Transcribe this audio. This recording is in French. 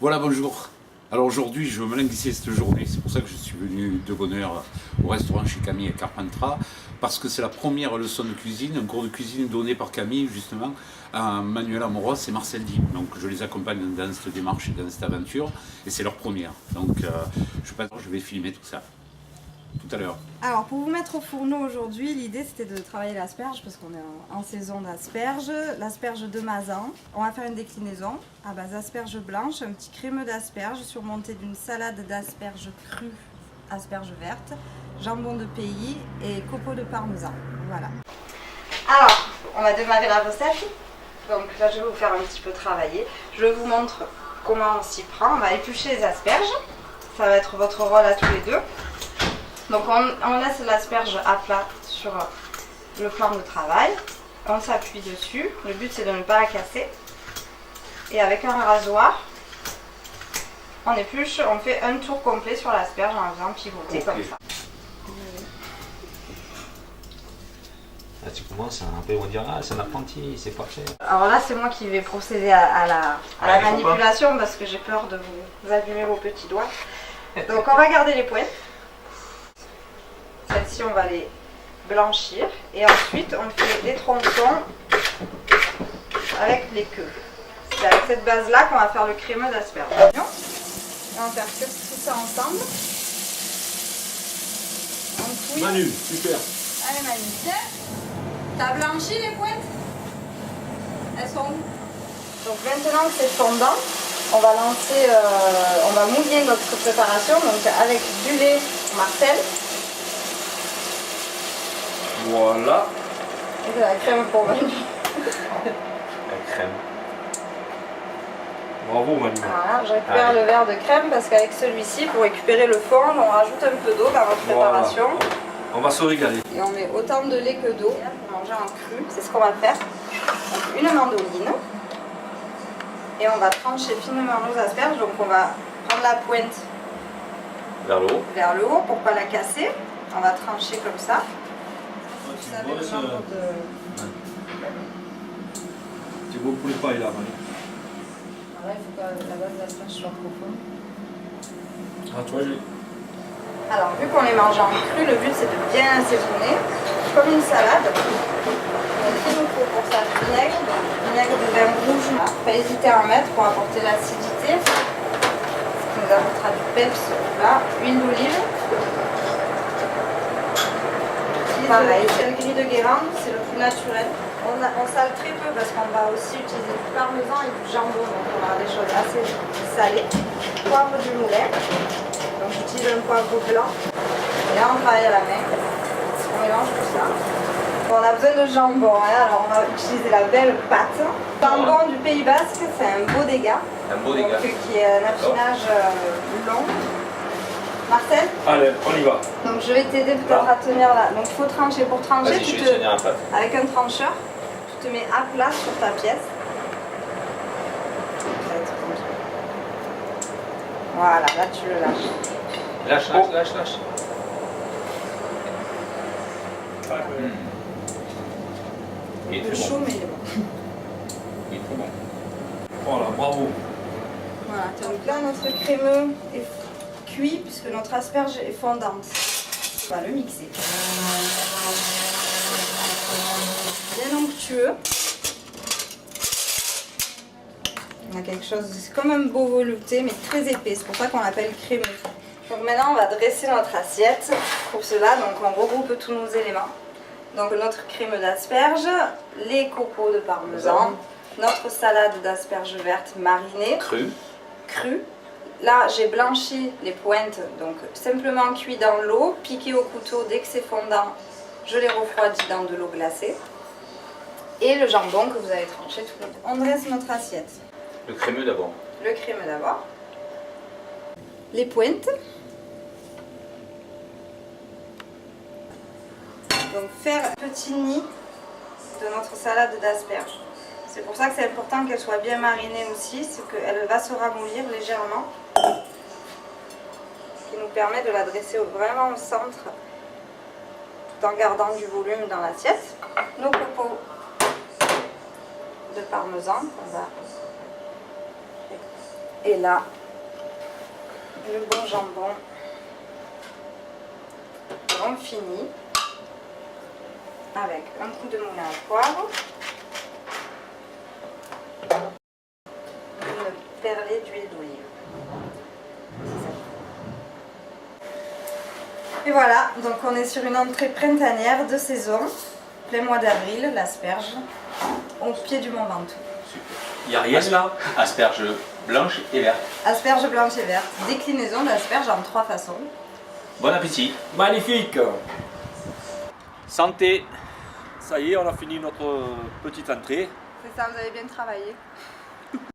Voilà, bonjour. Alors aujourd'hui, je veux me languisser cette journée. C'est pour ça que je suis venu de bonne heure au restaurant chez Camille à Carpentras. Parce que c'est la première leçon de cuisine, un cours de cuisine donné par Camille, justement, à Manuel Amoros et Marcel Di. Donc je les accompagne dans cette démarche et dans cette aventure. Et c'est leur première. Donc je vais filmer tout ça. Tout à l'heure. Alors pour vous mettre au fourneau aujourd'hui, l'idée c'était de travailler l'asperge parce qu'on est en saison d'asperges, l'asperge de Mazan. On va faire une déclinaison à base d'asperges blanches, un petit crémeux d'asperges surmonté d'une salade d'asperges crues, asperges vertes, jambon de pays et copeaux de parmesan. Voilà. Alors, on va démarrer la recette. Donc là je vais vous faire un petit peu travailler. Je vous montre comment on s'y prend. On va éplucher les asperges. Ça va être votre rôle à tous les deux. Donc on laisse l'asperge à plat sur le plan de travail, on s'appuie dessus, le but c'est de ne pas la casser. Et avec un rasoir, on épluche, on fait un tour complet sur l'asperge en faisant pivoter comme ça. Là tu commences un peu, on dira, c'est un apprenti, c'est pas fait. Alors là c'est moi qui vais procéder à la manipulation parce que j'ai peur de vous abîmer vos petits doigts. Donc on va garder les pointes. Celles-ci, on va les blanchir et ensuite on fait des tronçons avec les queues. C'est avec cette base-là qu'on va faire le crémeux d'asperges. On va faire cuire tout ça ensemble. On fouille. Manu, super. Allez Manu, tiens. T'as blanchi les pointes? Elles sont où? Donc maintenant que c'est fondant, on va lancer, on va mouiller notre préparation donc avec du lait Marcel. Voilà. Et de la crème pour Manu. La crème. Bravo Manu. Voilà, je récupère le verre de crème parce qu'avec celui-ci, pour récupérer le fond, on rajoute un peu d'eau dans notre préparation. On va se régaler. Et on met autant de lait que d'eau pour manger en cru. C'est ce qu'on va faire. Donc une mandoline. Et on va trancher finement nos asperges. Donc on va prendre la pointe Vers le haut. vers le haut pour ne pas la casser. On va trancher comme ça. Vous savez le nombre de... Tu vois pour les pailles là, Manu. Voilà, il faut que la base d'asperges soit profonde. Ah, toi, j'ai. Alors, vu qu'on les mange en cru, le but c'est de bien assaisonner, comme une salade. Donc, il nous faut pour ça du vinaigre de vin rouge. Pas hésiter à en mettre pour apporter l'acidité. Ça nous apportera du peps là, huile d'olive. Pareil, c'est le gris de Guérande, c'est le plus naturel. On sale très peu parce qu'on va aussi utiliser du parmesan et du jambon, donc on aura des choses assez salées. Poivre du moulin, donc j'utilise un poivre blanc. Et là on travaille à la main, on mélange tout ça. Bon, on a besoin de jambon, hein, alors on va utiliser la belle pâte. Jambon du Pays Basque, c'est un beau dégât. Un beau dégât. Qui est un affinage long. Marcel? Allez, on y va. Donc je vais t'aider peut-être à tenir là. Donc il faut trancher. Pour trancher, Vas-y, je vais tenir un pâte. avec un trancheur, tu te mets à plat sur ta pièce. Voilà, là tu le lâches. Lâche. Il est Un peu très chaud, bon. mais il est bon. Il est très bon. Voilà, bravo. Voilà, donc là notre crémeux est cuit puisque notre asperge est fondante. On va le mixer. Bien onctueux. On a quelque chose, c'est comme un beau velouté mais très épais, c'est pour ça qu'on l'appelle crémeux. Donc maintenant on va dresser notre assiette. Pour cela, donc on regroupe tous nos éléments. Donc notre crémeux d'asperges, les copeaux de parmesan, notre salade d'asperges vertes marinées. Cru. Là, j'ai blanchi les pointes, donc simplement cuit dans l'eau, piqué au couteau dès que c'est fondant, je les refroidis dans de l'eau glacée. Et le jambon que vous avez tranché tout le temps. On dresse notre assiette. Le crémeux d'abord. Le crémeux d'abord. Les pointes. Donc faire un petit nid de notre salade d'asperges. C'est pour ça que c'est important qu'elle soit bien marinée aussi, c'est qu'elle va se ramollir légèrement. Ce qui nous permet de la dresser vraiment au centre, tout en gardant du volume dans l'assiette. Nos copeaux de parmesan qu'on va Et là, le bon jambon. Et on finit avec un coup de moulin à poivre, une perlée d'huile d'olive. Et voilà, donc on est sur une entrée printanière de saison, plein mois d'avril, l'asperge, au pied du Mont Ventoux. Il n'y a rien là. Asperges blanches et vertes. Asperge blanche et verte, déclinaison d'asperge en 3 façons. Bon appétit. Magnifique. Santé. Ça y est, on a fini notre petite entrée. C'est ça, vous avez bien travaillé.